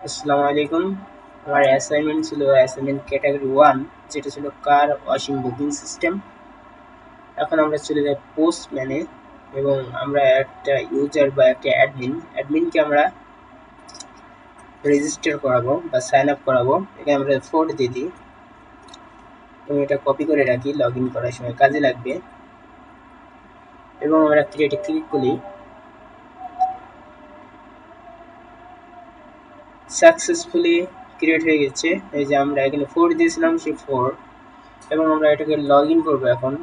আসসালামু আলাইকুম। আমার অ্যাসাইনমেন্ট ছিল অ্যাসাইনমেন্ট ক্যাটাগরি 1, যেটা ছিল কার ওয়াশিং বুকিং সিস্টেম। এখন আমরা চলে যাই পোস্টম্যানে এবং আমরা একটা ইউজার বা একটা অ্যাডমিনকে আমরা রেজিস্টার করাবো বা সাইন আপ করাবো। এখানে আমরা ফোর্ট দিয়ে দিই এবং এটা কপি করে রাখি, লগ ইন করার সময় কাজে লাগবে। এবং আমরা ক্রিয়েটে ক্লিক করি, সাকসেসফুলি ক্রিয়েট হয়ে গেছে। এই যে আমরা এখানে ফোর দিয়েছিলাম, সেই ফোর। এবং আমরা এটাকে লগ ইন করবো এখন।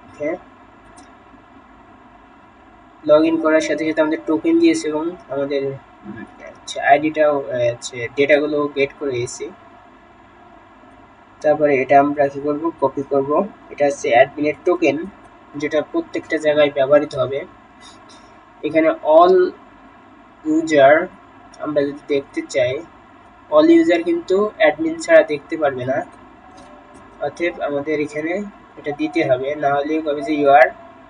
ওকে, লগ ইন করার সাথে সাথে আমাদের টোকেন দিয়েছে এবং আমাদের আইডিটাও ডেটাগুলো গেট করে গেছি। তারপরে এটা আমরা কি করব, কপি করব। এটা হচ্ছে অ্যাডমিনের টোকেন, যেটা প্রত্যেকটা জায়গায় ব্যবহৃত হবে। এখানে অল ইউজার আমরা যদি দেখতে চাই, অল ইউজার কিন্তু অ্যাডমিন ছাড়া দেখতে পারবে না। অতএব আমাদের এখানে এটা দিতে হবে, না হলে কবে যে ইউ আর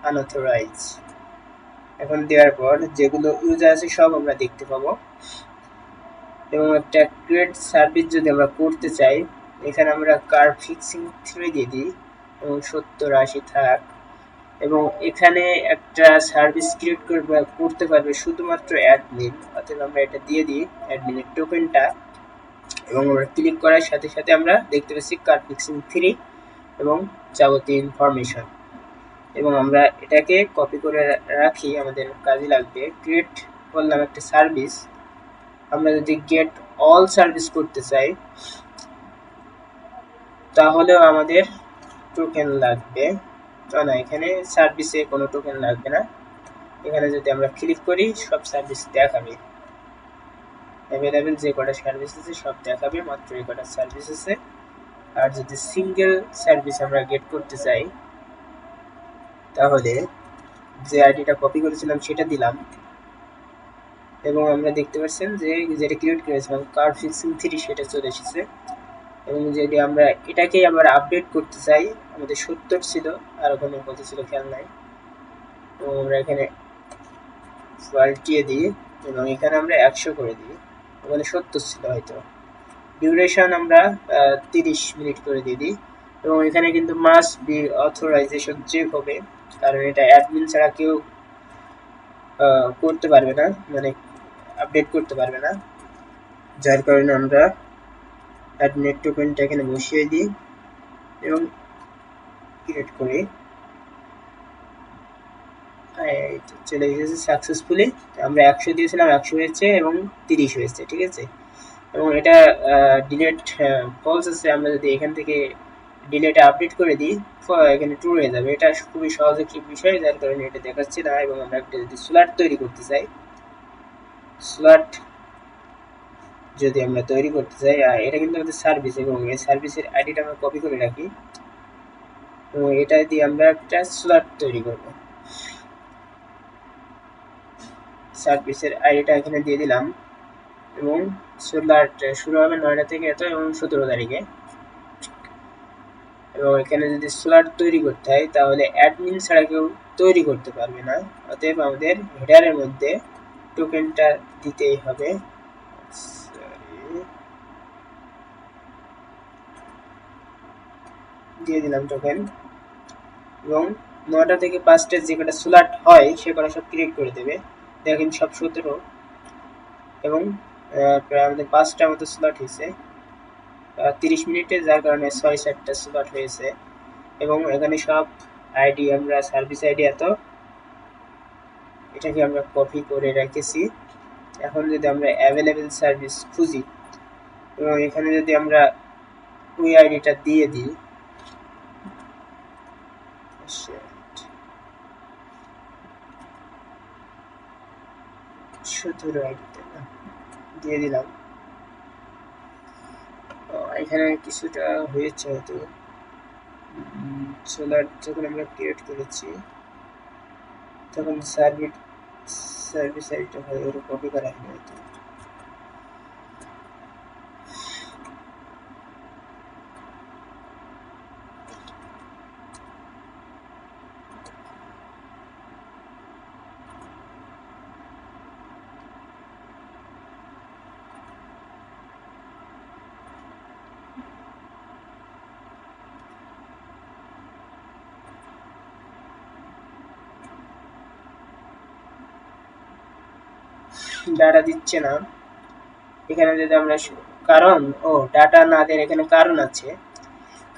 আনঅথরাইজ। এখন দেওয়ার পর যেগুলো ইউজার আছে সব আমরা দেখতে পাবো। এবং একটা ক্রিয়েট সার্ভিস যদি আমরা করতে চাই, এখানে আমরা কার ফিক্সিং থ্রি দিয়ে দিই এবং 70-80 থাক। এবং এখানে একটা সার্ভিস ক্রিয়েট করতে পারবে শুধুমাত্র অ্যাডমিন, অর্থাৎ আমরা এটা দিয়ে দিই অ্যাডমিনের টোকেনটা। এবং আমরা ক্লিক করার সাথে সাথে আমরা দেখতে পাচ্ছি কার ফিক্সিং থ্রি এবং যাবতীয় ইনফরমেশন। এবং আমরা এটাকে কপি করে রাখি, আমাদের কাজে লাগবে। ক্রিয়েট করলাম একটা সার্ভিস। আমরা যদি গেট অল সার্ভিস করতে চাই, তাহলেও আমাদের টোকেন লাগবে। না, এখানে সার্ভিসে কোনো টোকেন লাগবে না। এখানে যদি আমরা ক্লিক করি, সব সার্ভিস দেখাবে, অ্যাভেলেবেল যে কটা সার্ভিস আছে সব দেখাবে, মাত্র এই কটা সার্ভিস আছে। আর যদি সিঙ্গেল সার্ভিস আমরা গেট করতে চাই, তাহলে যে আইডিটা কপি করেছিলাম সেটা দিলাম। এবং আমরা দেখতে পাচ্ছেন যে যেটা ক্রিয়েট করেছিলাম কার ফিক্সিং থ্রি, সেটা চলে এসেছে। এবং যদি আমরা এটাকে আবার আপডেট করতে চাই, আমাদের 70 ছিল, আর ওখানে কত ছিল খেয়াল নাই। তো আমরা এখানে পাল্টিয়ে দিই এবং এখানে আমরা 100 করে দিই। ওখানে 70 ছিল হয়তো। ডিউরেশন আমরা 30 মিনিট করে দিয়ে দিই। এবং এখানে কিন্তু মাস্ট বি অথরাইজেশন চেক হবে, কারণ এটা অ্যাডমিন ছাড়া কেউ করতে পারবে না, মানে আপডেট করতে পারবে না। যার কারণে আমরা অ্যাডমিনের টোকেনটা এখানে বসিয়ে দিই এবং ক্রিয়েট করি। চলে এসেছে সাকসেসফুলি। আমরা 100 দিয়েছিলাম, 100 হয়েছে এবং 30 হয়েছে, ঠিক আছে। এবং এটা ডিলেট ফলস আছে। আমরা যদি এখান থেকে ডিলেটে আপডেট করে দিই, এখানে ট্রু হয়ে যাবে। এটা খুবই সহজ একটি বিষয়, যার কারণে এটা দেখাচ্ছে না। এবং আমরা একটা যদি স্লট তৈরি করতে চাই, স্লট যদি আমরা তৈরি করতে চাই, এটা কিন্তু আমাদের সার্ভিস, এবং এই সার্ভিসের আইডিটা আমরা কপি করে রাখি এবং এটা দিয়ে আমরা একটা স্লট তৈরি করব। সার্ভিসের আইডিটা এখানে দিয়ে দিলাম এবং স্লট শুরু হবে 9টা থেকে এত এবং 17 তারিখে। এবং এখানে যদি স্লট তৈরি করতে হয়, তাহলে অ্যাডমিন ছাড়া কেউ তৈরি করতে পারবে না। অতএব আমাদের হেডারের মধ্যে টোকেনটা দিতেই হবে। দিয়ে দিলাম টোকেন। এবং 9টা থেকে 5টার যে কটা স্লট হয় সে কটা সব ক্রিয়েট করে দেবে। দেখেন সব 17 এবং প্রায় আমাদের 5টা মতো স্লট হয়েছে 30 মিনিটে, যার কারণে 6-7টা স্লট হয়েছে। এবং এখানে সব আইডি আমরা সার্ভিস আইডি এত, এটাকে আমরা কপি করে রেখেছি। এখন যদি আমরা অ্যাভেলেবেল সার্ভিস খুঁজি এবং এখানে যদি আমরা ওই আইডিটা দিয়ে দিই, শুধু আইডিটা দিয়ে দিলাম। এখানে কিছুটা হয়েছে হয়তো। সোলার যখন আমরা ক্রিয়েট করেছি, তখন সার্ভিস আইডিটা হয়তো কপি করা হয়নি হয়তো। ডাটা দিচ্ছে না এখানে। যদি আমরা কারণ ডাটা না দেওয়ার এখানে কারণ আছে।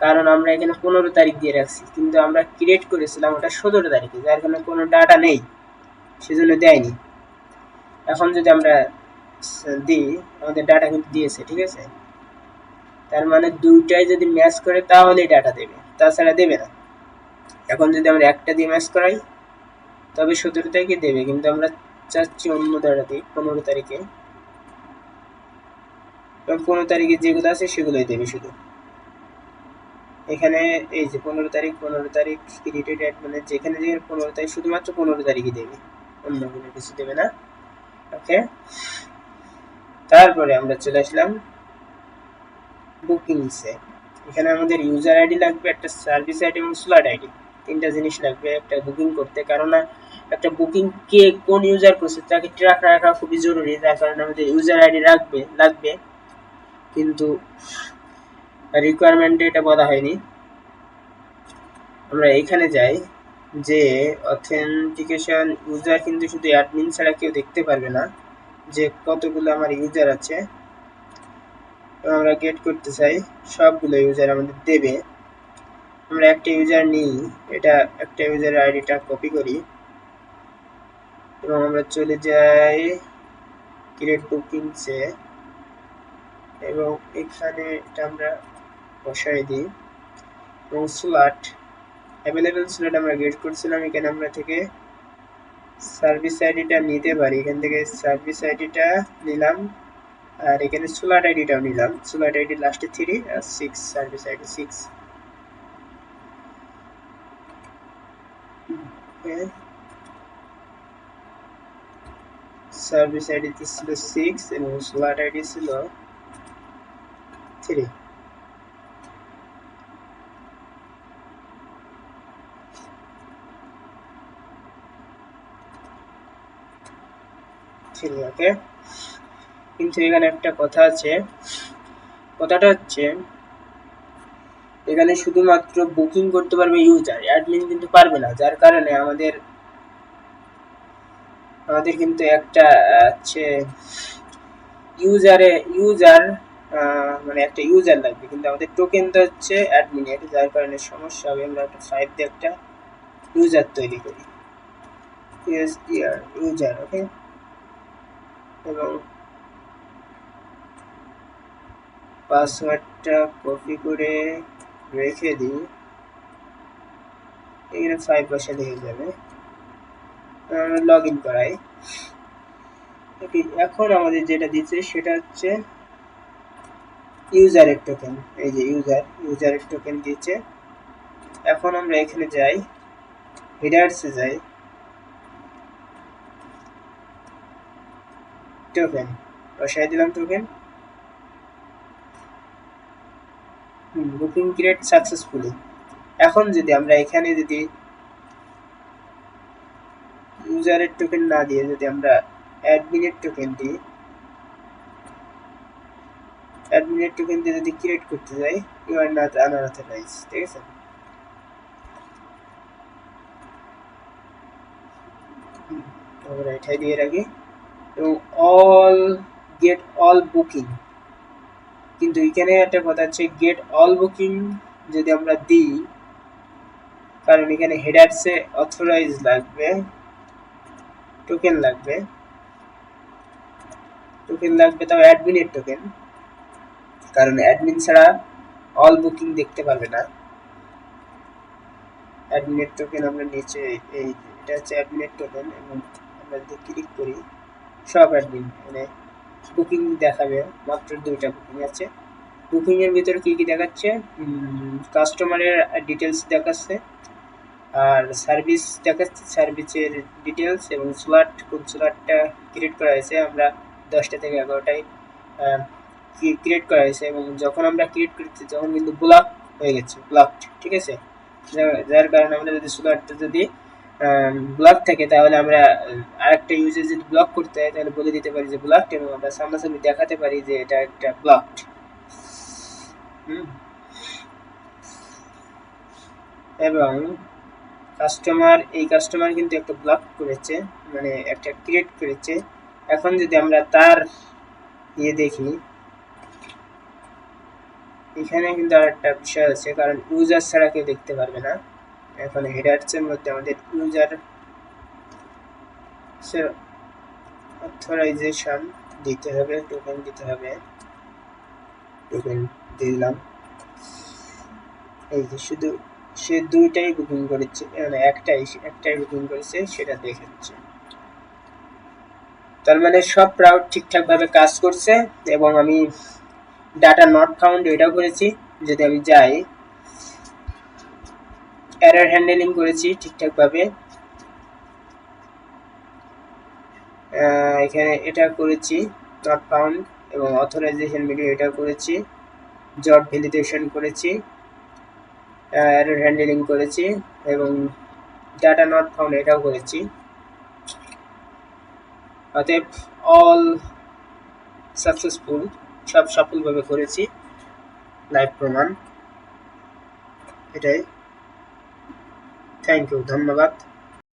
কারণ আমরা এখানে 15 তারিখ দিয়ে রাখছি, কিন্তু আমরা ক্রিয়েট করেছিলাম ওটা 17 তারিখে, যার কারণে কোনো ডাটা নেই, সেজন্য দেয়নি। এখন যদি আমরা দিই, আমাদের ডাটা কিন্তু দিয়েছে, ঠিক আছে। তার মানে দুইটাই যদি ম্যাচ করে তাহলেই ডাটা দেবে, তাছাড়া দেবে না। এখন যদি আমরা একটা দিয়ে ম্যাচ করাই তবে 17 তারিখে দেবে, কিন্তু আমরা চাচ্ছি অন্য ডাটা দিই 15 তারিখে। এবং 15 তারিখে যেগুলো আছে সেগুলোই দেবে শুধু। এখানে এই যে 15 তারিখ, 15 তারিখ ক্রিয়েটেড অ্যাড, মানে যেখানে যেখানে 15 তারিখ, শুধুমাত্র 15 তারিখই দেবে, অন্য কোনো কিছু দেবে না। ওকে, তারপরে আমরা চলে আসলাম বুকিংসে। এখানে আমাদের ইউজার আইডি লাগবে, একটা সার্ভিস আইডি এবং স্লট আইডি, তিনটা জিনিস লাগবে একটা বুকিং করতে। কারণ একটা বুকিং কে কোন ইউজার করছে তাকে ট্র্যাক রাখা খুবই জরুরি, যার কারণে আমাদের ইউজার আইডি লাগবে, কিন্তু রিকোয়ারমেন্টে এটা বলা হয়নি। আমরা এখানে যাই যে অথেন্টিকেশন ইউজার, কিন্তু শুধু অ্যাডমিন ছাড়া কেউ দেখতে পারবে না যে কতগুলো আমার ইউজার আছে। আমরা গেট করতে চাই, সবগুলো ইউজার আমাদের দেবে। আমরা একটা ইউজার নিই, এটা একটা ইউজারের আইডিটা কপি করি এবং আমরা চলে যাই ক্রিয়েট বুকিংসে এবং এখানে এটা আমরা বসাই দিই এবং স্লট অ্যাভেলেবেল স্লট আমরা গেট করছিলাম। এখানে আমরা থেকে সার্ভিস আইডিটা নিতে পারি, এখান থেকে সার্ভিস আইডিটা নিলাম, আর এখানে স্লট আইডিটাও নিলাম। স্লট আইডি লাস্টে 3 আর 6, সার্ভিস আইডি 6। সার্ভিস আইডি ছিল 6 এবং স্লট আইডি ছিল 3। ওকে, কিন্তু এখানে একটা কথা আছে। কথাটা হচ্ছে এখানে শুধুমাত্র বুকিং করতে পারবে ইউজার, অ্যাডমিন কিন্তু পারবে না। যার কারণে আমাদের কিন্তু একটা হচ্ছে ইউজার মানে একটা ইউজার লাগবে, কিন্তু আমাদের টোকেনটা হচ্ছে অ্যাডমিনের, যার কারণে সমস্যা হবে। আমরা একটা 5 দিয়ে একটা ইউজার তৈরি করি, ইউজার। ওকে, এবং পাসওয়ার্ডটা কপি করে রেখে দিই, এখানে 5 বসালে হয়ে যাবে। লগ ইন করাই। এখন আমাদের যেটা দিচ্ছে সেটা হচ্ছে ইউজারের টোকেন। এই যে ইউজারের টোকেন দিয়েছে। এখন আমরা এখানে যাই, হেডারসে যাই, টোকেন বসাই দিলাম। Token booking create successfully. এখন যদি আমরা এখানে যদি ইউজারের টোকেন না দিয়ে যদি আমরা অ্যাডমিনের টোকেন দিই, অ্যাডমিনের টোকেন দিয়ে যদি ক্রিয়েট করতে যাই, ইউ আর নট আনঅথরাইজ, ঠিক আছে। আমরা এটাই দিয়ে রাখি এবং গেট অল বুকিং। কিন্তু এখানে একটা কথা হচ্ছে, গেট অল বুকিং যদি আমরা দিই, কারণ এখানে হেডারসে অথরাইজ লাগবে, টোকেন লাগবে, তাও অ্যাডমিনের টোকেন, কারণ অ্যাডমিন ছাড়া অল বুকিং দেখতে পারবে না। অ্যাডমিনের টোকেন আমরা নিচে, এই এটা হচ্ছে অ্যাডমিনের টোকেন, এবং আমরা যদি ক্লিক করি সব অ্যাডমিন, মানে বুকিং দেখাবে। মাত্র 2টা বুকিং আছে। বুকিং এর ভিতরে কি কি দেখাচ্ছে? কাস্টমারের ডিটেলস দেখাচ্ছে, আর সার্ভিস দেখাচ্ছে, সার্ভিসের ডিটেলস, এবং কোন স্লটটা ক্রিয়েট করা হয়েছে। আমরা 10টা থেকে 11টায় ক্রিয়েট করা হয়েছে, এবং যখন আমরা ক্রিয়েট করছি তখন কিন্তু ব্লক হয়ে গেছে, ব্লকড, ঠিক আছে। যার কারণে আমরা যদি স্লটটা যদি ব্লক থাকে, তাহলে আমরা আরেকটা ইউজার যদি ব্লক করতে হয় তাহলে বলে দিতে পারি যে ব্লকড, এবং আমরা সামনাসামনি দেখাতে পারি যে এটা একটা ব্লকড। এবং কাস্টমার কিন্তু একটা ব্লক করেছে, মানে একটা ক্রিয়েট করেছে, এখন যদি আমরা তার দেখি, এখানে কিন্তু আরেকটা বিষয় আছে, কারণ ইউজার ছাড়া কেউ দেখতে পারবে না। এখন হেডার্সের মধ্যে আমাদের ইউজার অথরাইজেশন দিতে হবে, টোকেন দিতে হবে, টোকেন দিলাম। এই যে শুধু সে দুইটাই বুকিং করেছে, মানে একটাই বুকিং করেছে, সেটা দেখাচ্ছে। তার মানে সব রাউট ঠিকঠাক ভাবে কাজ করছে। এবং আমি ডাটা নট ফাউন্ড এটাও করেছি। যদি আমি যাই, এরর হ্যান্ডেলিং করেছি ঠিকঠাক ভাবে। এখানে এটা করেছি নট ফাউন্ড, এবং অথরাইজেশন ভিডিও এটা করেছি, জব ভ্যালিডেশন করেছি, এরর হ্যান্ডেলিং করেছি, এবং ডাটা নট ফাউন্ড এটাও করেছি। অতএব অল সাকসেসফুল, সব সফলভাবে করেছি, লাইভ প্রমাণ এটাই। থ্যাংক ইউ, ধন্যবাদ।